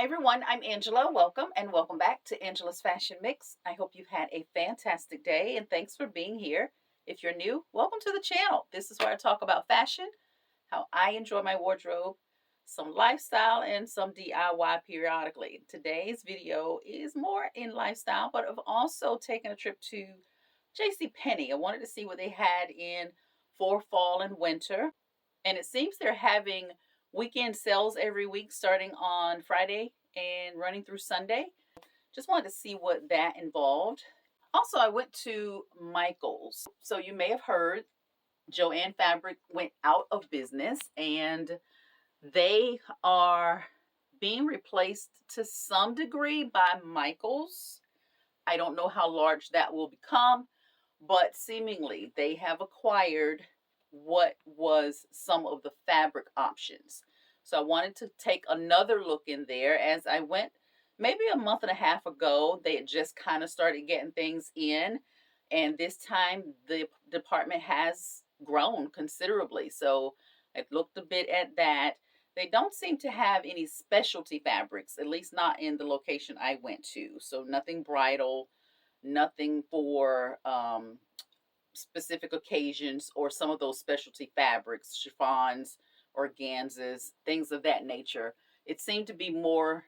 everyone, I'm Angela. Welcome and welcome back to Angela's Fashion Mix. I hope you've had a fantastic day and thanks for being here. If you're new, welcome to the channel. This is where I talk about fashion, how I enjoy my wardrobe, some lifestyle, and some DIY periodically. Today's video is more in lifestyle, but I've also taken a trip to Jcpenney. I wanted to see what they had in for fall and winter. And it seems they're having weekend sales every week starting on Friday and running through Sunday. Just wanted to see what that involved. Also, I went to Michael's. So you may have heard Joann Fabric went out of business and they are being replaced to some degree by Michael's. I don't know how large that will become, but seemingly they have acquired what was some of the fabric options. So I wanted to take another look in there. As I went maybe a month and a half ago, they had just kind of started getting things in, and this time the department has grown considerably. So I looked a bit at that. They don't seem to have any specialty fabrics, at least not in the location I went to. So nothing bridal, nothing for specific occasions, or some of those specialty fabrics, chiffons, organzas, things of that nature. It seemed to be more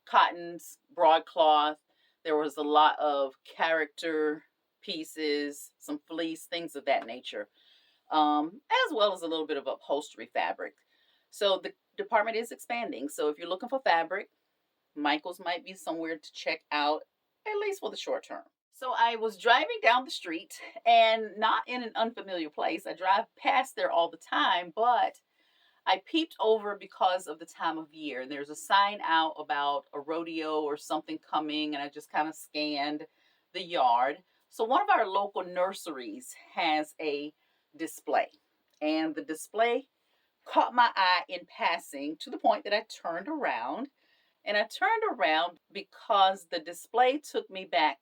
cottons, broadcloth. There was a lot of character pieces, some fleece, things of that nature, as well as a little bit of upholstery fabric. So the department is expanding. So if you're looking for fabric, Michael's might be somewhere to check out, at least for the short term. So I was driving down the street, and not in an unfamiliar place. I drive past there all the time, but I peeped over because of the time of year. There's a sign out about a rodeo or something coming, and I just kind of scanned the yard. So one of our local nurseries has a display, and the display caught my eye in passing to the point that I turned around. And I turned around because the display took me back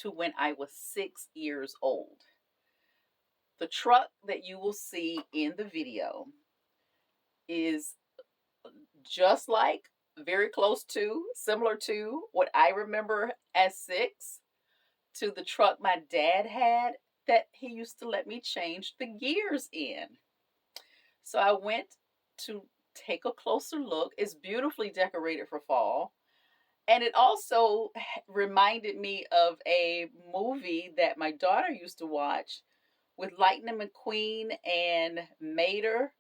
to when I was 6 years old. The truck that you will see in the video is just like, very close to, similar to what I remember as 6, to the truck my dad had that he used to let me change the gears in. So I went to take a closer look. It's beautifully decorated for fall. And it also reminded me of a movie that my daughter used to watch with Lightning McQueen and Mater.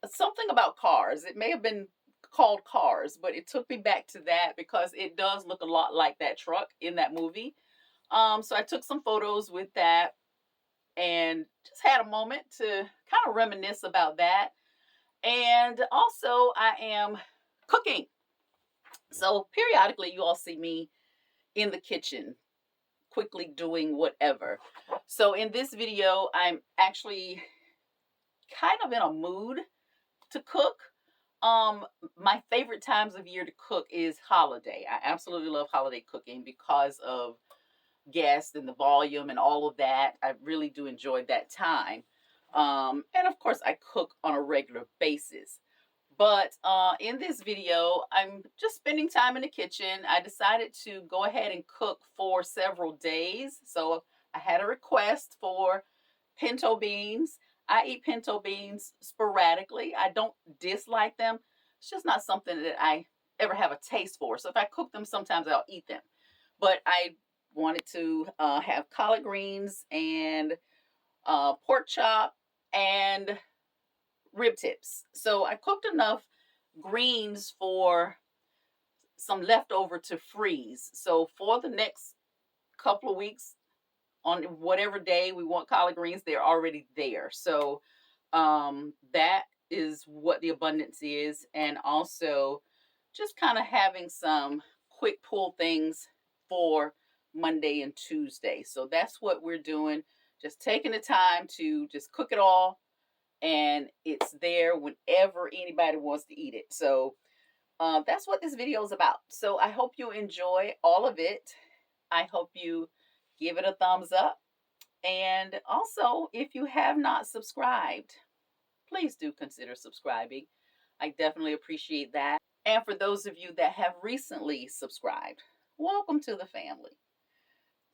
Something about cars. It may have been called Cars, but it took me back to that because it does look a lot like that truck in that movie. So I took some photos with that and just had a moment to kind of reminisce about that. And also I am cooking. So periodically you all see me in the kitchen quickly doing whatever. So in this video, I'm actually kind of in a mood to cook. My favorite times of year to cook is holiday. I absolutely love holiday cooking because of guests and the volume and all of that. I really do enjoy that time. And of course I cook on a regular basis. But in this video, I'm just spending time in the kitchen. I decided to go ahead and cook for several days. So I had a request for pinto beans. I eat pinto beans sporadically. I don't dislike them. It's just not something that I ever have a taste for. So if I cook them, sometimes I'll eat them. But I wanted to have collard greens and pork chop and rib tips. So I cooked enough greens for some leftover to freeze. So for the next couple of weeks, on whatever day we want collard greens, they're already there. So that is what the abundance is. And also just kind of having some quick pull things for Monday and Tuesday. So that's what we're doing. Just taking the time to just cook it all, and it's there whenever anybody wants to eat it. So that's what this video is about. So I hope you enjoy all of it. I hope you give it a thumbs up. And also, if you have not subscribed, please do consider subscribing. I definitely appreciate that. And for those of you that have recently subscribed, welcome to the family.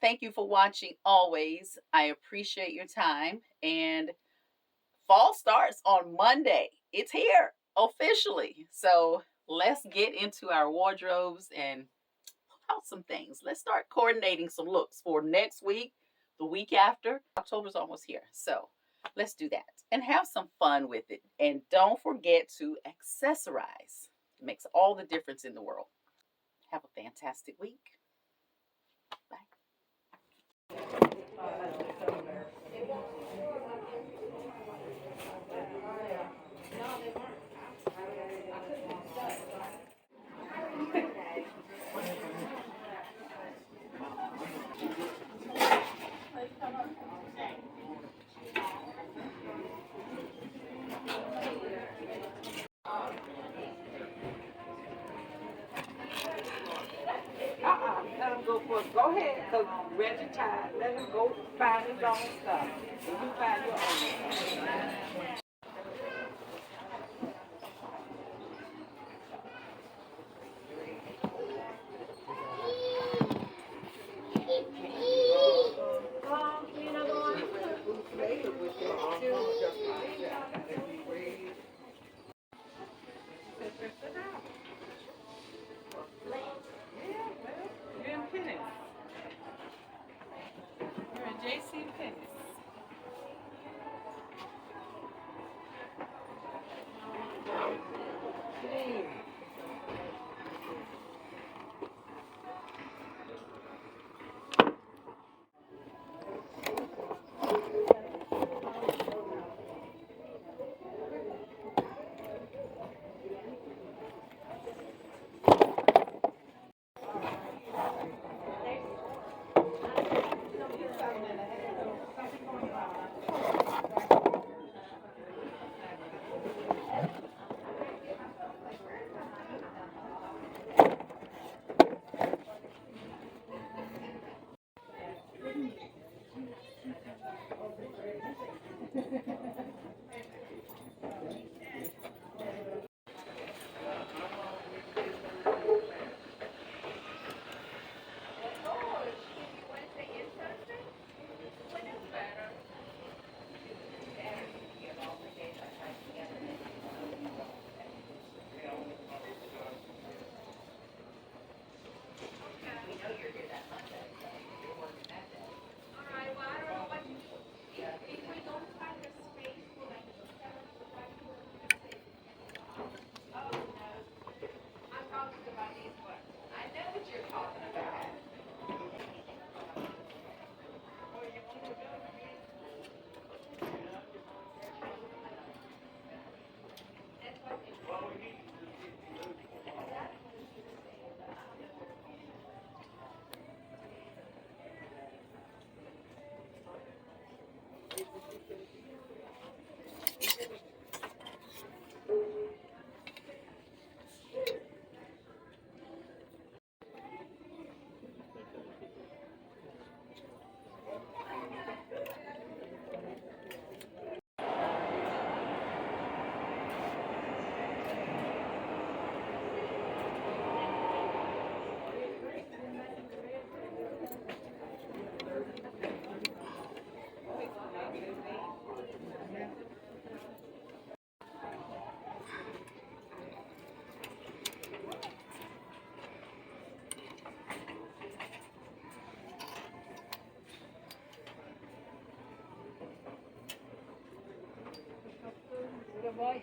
Thank you for watching always. I appreciate your time. And fall starts on Monday. It's here officially. So let's get into our wardrobes and pull out some things. Let's start coordinating some looks for next week, the week after. October's almost here. So let's do that and have some fun with it. And don't forget to accessorize. It makes all the difference in the world. Have a fantastic week. Bye. Let him go first. Go ahead, because Reggie tired. Let him go find his own stuff. And you find your own stuff. You're in Penneys. You're in Jcpenney. Boy.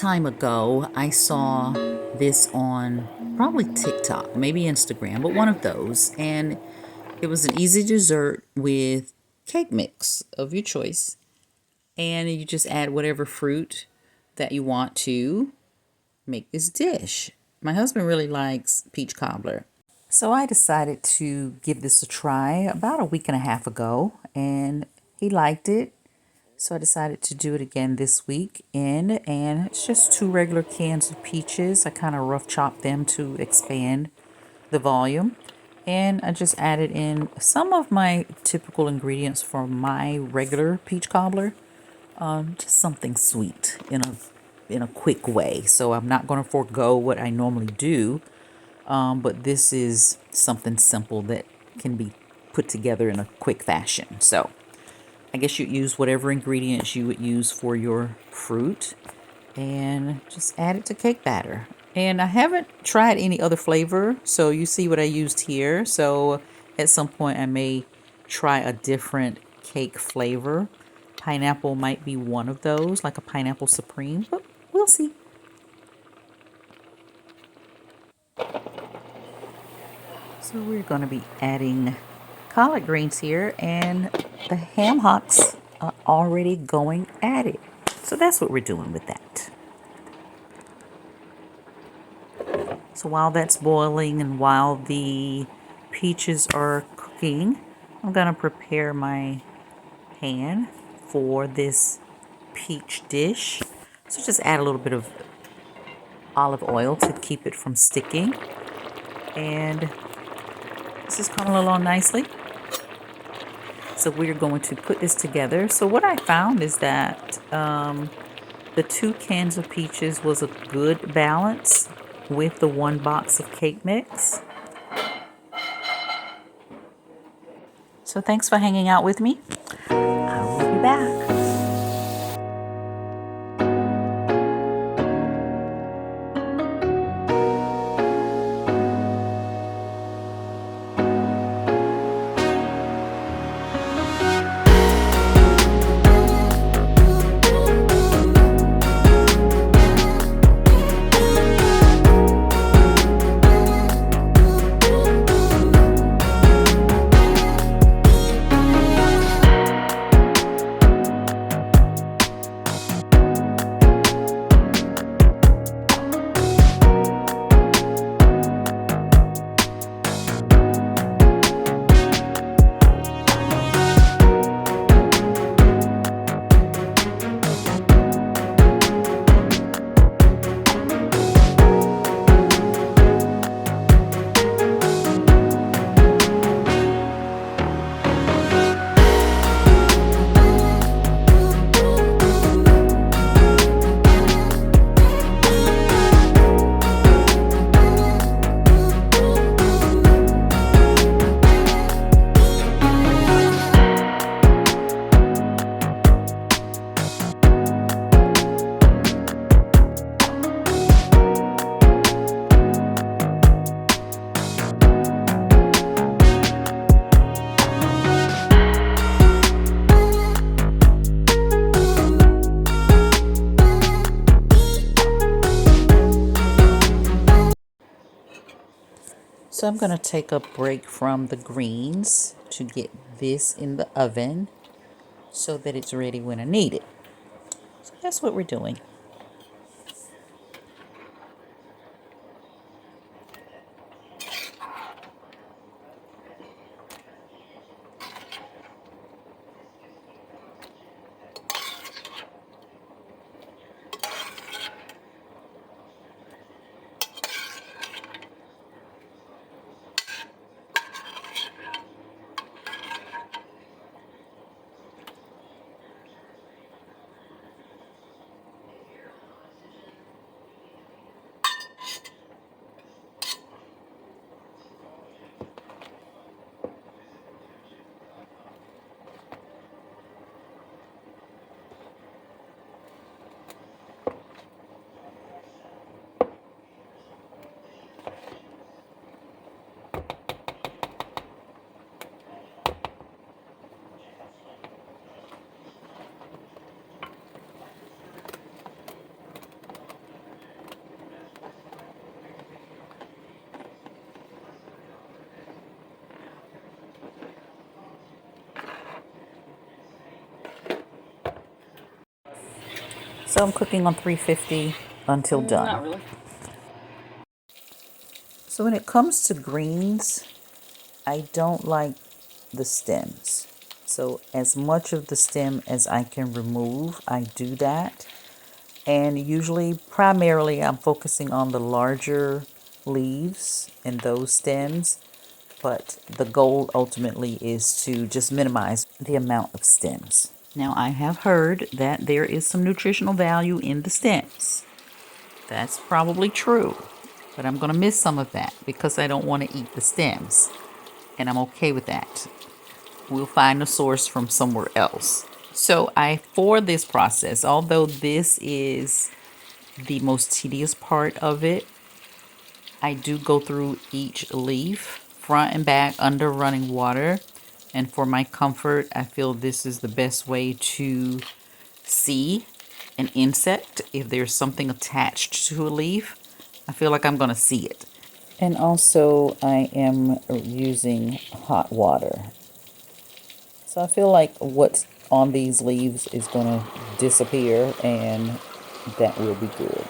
time ago, I saw this on probably TikTok, maybe Instagram, but one of those. And it was an easy dessert with cake mix of your choice. And you just add whatever fruit that you want to make this dish. My husband really likes peach cobbler. So I decided to give this a try about a week and a half ago, and he liked it. So I decided to do it again this weekend, and it's just 2 regular cans of peaches. I kind of rough chopped them to expand the volume. And I just added in some of my typical ingredients for my regular peach cobbler. Just something sweet in a quick way. So I'm not going to forego what I normally do, but this is something simple that can be put together in a quick fashion. So I guess you'd use whatever ingredients you would use for your fruit and just add it to cake batter. And I haven't tried any other flavor, so you see what I used here. So at some point I may try a different cake flavor. Pineapple might be one of those, like a pineapple supreme, but we'll see. So we're going to be adding collard greens here, and the ham hocks are already going at it. So that's what we're doing with that. So while that's boiling and while the peaches are cooking, I'm going to prepare my pan for this peach dish. So just add a little bit of olive oil to keep it from sticking. And this is coming along nicely. So we're going to put this together. So what I found is that the 2 cans of peaches was a good balance with the 1 box of cake mix. So thanks for hanging out with me. I will be back. So I'm going to take a break from the greens to get this in the oven so that it's ready when I need it. So that's what we're doing. So I'm cooking on 350 until done. Not really. So when it comes to greens, I don't like the stems. So as much of the stem as I can remove, I do that. And usually, primarily, I'm focusing on the larger leaves and those stems. But the goal ultimately is to just minimize the amount of stems. Now, I have heard that there is some nutritional value in the stems. That's probably true. But I'm going to miss some of that because I don't want to eat the stems. And I'm okay with that. We'll find a source from somewhere else. So for this process, although this is the most tedious part of it, I do go through each leaf, front and back, under running water. And for my comfort, I feel this is the best way to see an insect. If there's something attached to a leaf, I feel like I'm going to see it. And also, I am using hot water. So I feel like what's on these leaves is going to disappear, and that will be good.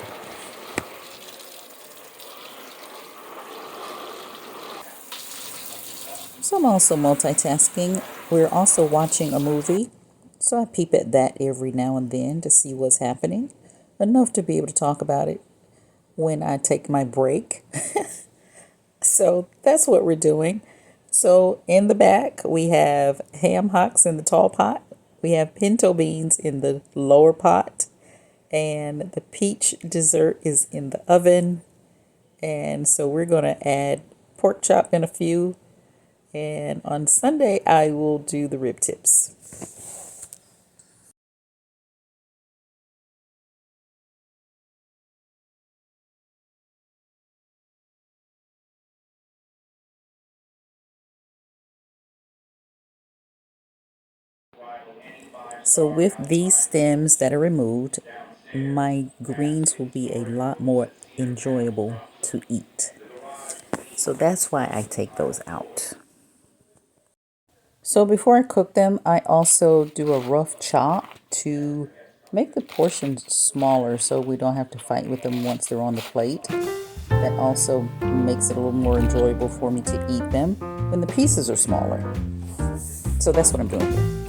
So I'm also multitasking. We're also watching a movie, so I peep at that every now and then to see what's happening, enough to be able to talk about it when I take my break. So that's what we're doing. So in the back, we have ham hocks in the tall pot. We have pinto beans in the lower pot. And the peach dessert is in the oven. And so we're going to add pork chop in a few. And on Sunday, I will do the rib tips. So with these stems that are removed, my greens will be a lot more enjoyable to eat. So that's why I take those out. So before I cook them, I also do a rough chop to make the portions smaller so we don't have to fight with them once they're on the plate. That also makes it a little more enjoyable for me to eat them when the pieces are smaller. So that's what I'm doing here.